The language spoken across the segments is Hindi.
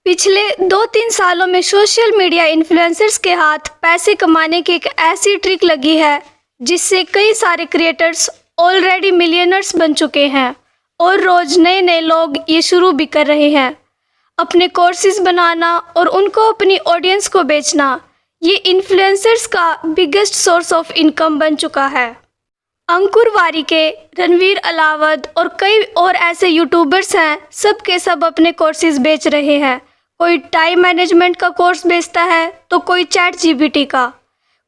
पिछले 2-3 सालों में सोशल मीडिया इन्फ्लुएंसर्स के हाथ पैसे कमाने की एक ऐसी ट्रिक लगी है जिससे कई सारे क्रिएटर्स ऑलरेडी मिलियनर्स बन चुके हैं और रोज नए नए लोग ये शुरू भी कर रहे हैं। अपने कोर्सेज बनाना और उनको अपनी ऑडियंस को बेचना, ये इन्फ्लुएंसर्स का बिगेस्ट सोर्स ऑफ इनकम बन चुका है। अंकुर वारिके, रणवीर अलावद और कई और ऐसे यूट्यूबर्स हैं, सब के सब अपने कोर्सेज बेच रहे हैं। कोई टाइम मैनेजमेंट का कोर्स बेचता है तो कोई चैट जीपीटी का,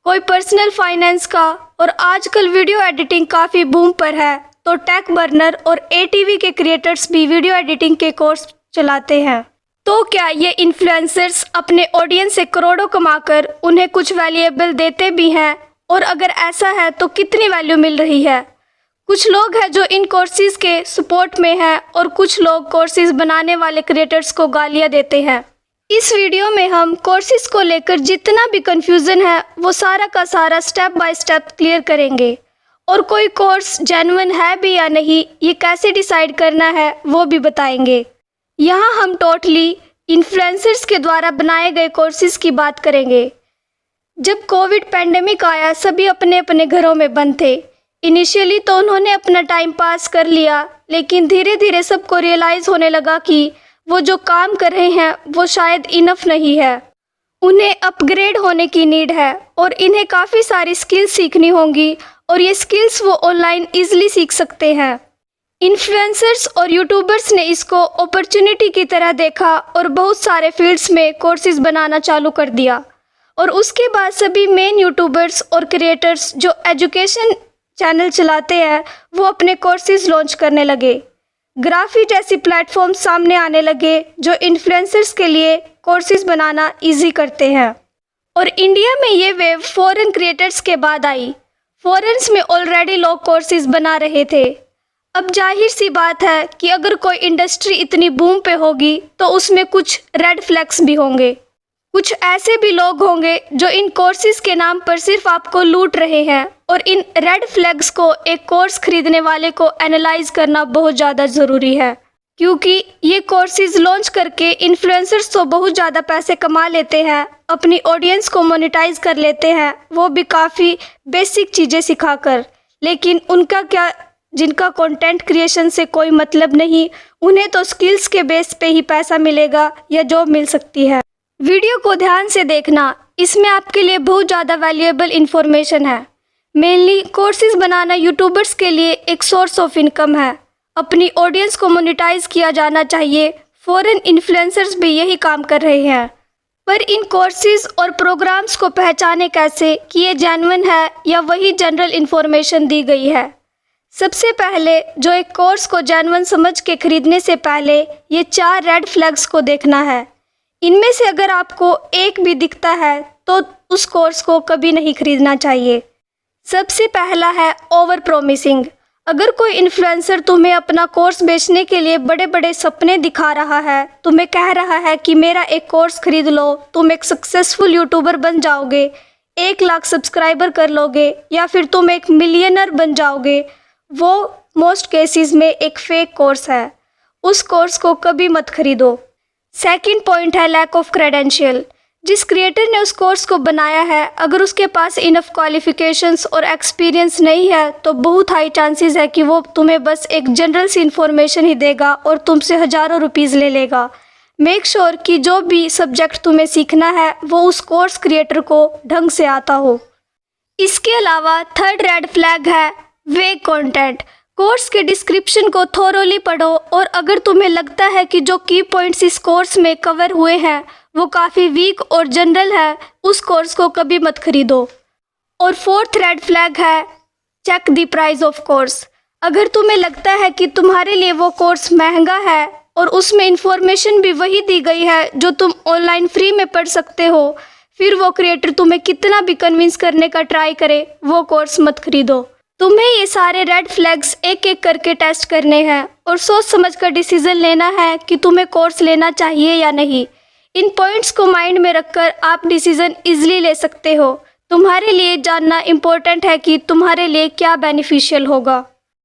कोई पर्सनल फाइनेंस का, और आजकल वीडियो एडिटिंग काफ़ी बूम पर है तो टेक बर्नर और एटीवी के क्रिएटर्स भी वीडियो एडिटिंग के कोर्स चलाते हैं। तो क्या ये इन्फ्लुएंसर्स अपने ऑडियंस से करोड़ों कमाकर उन्हें कुछ वैल्यूएबल देते भी हैं? और अगर ऐसा है तो कितनी वैल्यू मिल रही है? कुछ लोग हैं जो इन कोर्सेज के सपोर्ट में हैं और कुछ लोग कोर्सेज बनाने वाले क्रिएटर्स को गालियां देते हैं। इस वीडियो में हम कोर्सेज को लेकर जितना भी कंफ्यूजन है वो सारा का सारा स्टेप बाय स्टेप क्लियर करेंगे, और कोई कोर्स जेन्युइन है भी या नहीं ये कैसे डिसाइड करना है वो भी बताएंगे। यहाँ हम टोटली इन्फ्लुएंसर्स के द्वारा बनाए गए कोर्सेज की बात करेंगे। जब कोविड पैंडेमिक आया, सभी अपने अपने घरों में बंद थे। इनिशियली तो उन्होंने अपना टाइम पास कर लिया, लेकिन धीरे धीरे सबको रियलाइज़ होने लगा कि वो जो काम कर रहे हैं वो शायद इनफ नहीं है। उन्हें अपग्रेड होने की नीड है और इन्हें काफ़ी सारी स्किल्स सीखनी होंगी, और ये स्किल्स वो ऑनलाइन ईजिली सीख सकते हैं। इन्फ्लुएंसर्स और यूट्यूबर्स ने इसको अपॉर्चुनिटी की तरह देखा और बहुत सारे फील्ड्स में कोर्सेज बनाना चालू कर दिया। और उसके बाद सभी मेन यूट्यूबर्स और क्रिएटर्स जो एजुकेशन चैनल चलाते हैं वो अपने कोर्सेज लॉन्च करने लगे। ग्राफी जैसी प्लेटफॉर्म सामने आने लगे जो इन्फ्लुएंसर्स के लिए कोर्सेज बनाना इजी करते हैं। और इंडिया में ये वेव फॉरेन क्रिएटर्स के बाद आई। फॉरेन्स में ऑलरेडी लोग कोर्सेज बना रहे थे। अब जाहिर सी बात है कि अगर कोई इंडस्ट्री इतनी बूम पे होगी तो उसमें कुछ रेड फ्लैग्स भी होंगे। कुछ ऐसे भी लोग होंगे जो इन कोर्सेज के नाम पर सिर्फ आपको लूट रहे हैं, और इन रेड फ्लैग्स को एक कोर्स खरीदने वाले को एनालाइज करना बहुत ज़्यादा ज़रूरी है, क्योंकि ये कोर्सेज लॉन्च करके इन्फ्लुएंसर्स तो बहुत ज़्यादा पैसे कमा लेते हैं, अपनी ऑडियंस को मोनेटाइज कर लेते हैं, वो भी काफ़ी बेसिक चीज़ें सिखाकर। लेकिन उनका क्या, जिनका कंटेंट क्रिएशन से कोई मतलब नहीं, उन्हें तो स्किल्स के बेस पे ही पैसा मिलेगा या जॉब मिल सकती है। वीडियो को ध्यान से देखना, इसमें आपके लिए बहुत ज़्यादा वैल्यूएबल इन्फॉर्मेशन है। मेनली कोर्सेज बनाना यूट्यूबर्स के लिए एक सोर्स ऑफ इनकम है। अपनी ऑडियंस को मोनेटाइज किया जाना चाहिए। फॉरेन इन्फ्लुएंसर्स भी यही काम कर रहे हैं। पर इन कोर्सेज और प्रोग्राम्स को पहचाने कैसे कि ये जेन्युइन है या वही जनरल इन्फॉर्मेशन दी गई है? सबसे पहले जो एक कोर्स को जेन्युइन समझ के खरीदने से पहले ये 4 रेड फ्लैग्स को देखना है। इनमें से अगर आपको एक भी दिखता है तो उस कोर्स को कभी नहीं खरीदना चाहिए। सबसे पहला है ओवर प्रोमिसिंग। अगर कोई इन्फ्लुएंसर तुम्हें अपना कोर्स बेचने के लिए बड़े बड़े सपने दिखा रहा है, तुम्हें कह रहा है कि मेरा एक कोर्स खरीद लो, तुम एक सक्सेसफुल यूट्यूबर बन जाओगे, 1 लाख सब्सक्राइबर कर लोगे, या फिर तुम एक मिलियनर बन जाओगे, वो मोस्ट केसेस में एक फेक कोर्स है। उस कोर्स को कभी मत खरीदो। सेकंड पॉइंट है लैक ऑफ क्रेडेंशियल। जिस क्रिएटर ने उस कोर्स को बनाया है, अगर उसके पास इनफ क्वालिफिकेशंस और एक्सपीरियंस नहीं है तो बहुत हाई चांसेस है कि वो तुम्हें बस एक जनरल सी इन्फॉर्मेशन ही देगा और तुमसे हज़ारों रुपीज़ ले लेगा। मेक श्योर कि जो भी सब्जेक्ट तुम्हें सीखना है वो उस कोर्स क्रिएटर को ढंग से आता हो। इसके अलावा थर्ड रेड फ्लैग है वेग कंटेंट। कोर्स के डिस्क्रिप्शन को थोरोली पढ़ो, और अगर तुम्हें लगता है कि जो की पॉइंट्स इस कोर्स में कवर हुए हैं वो काफ़ी वीक और जनरल है, उस कोर्स को कभी मत खरीदो। और फोर्थ रेड फ्लैग है check the price of course. अगर तुम्हें लगता है कि तुम्हारे लिए वो कोर्स महंगा है और उसमें इंफॉर्मेशन भी वही दी गई है जो तुम ऑनलाइन फ्री में पढ़ सकते हो, फिर वो क्रिएटर तुम्हें कितना भी कन्विंस करने का ट्राई करे, वो कोर्स मत खरीदो। तुम्हें ये सारे रेड फ्लैग्स एक एक करके टेस्ट करने हैं और सोच समझ कर डिसीजन लेना है कि तुम्हें कोर्स लेना चाहिए या नहीं। इन पॉइंट्स को माइंड में रखकर आप डिसीजन इजीली ले सकते हो। तुम्हारे लिए जानना इम्पोर्टेंट है कि तुम्हारे लिए क्या बेनिफिशियल होगा।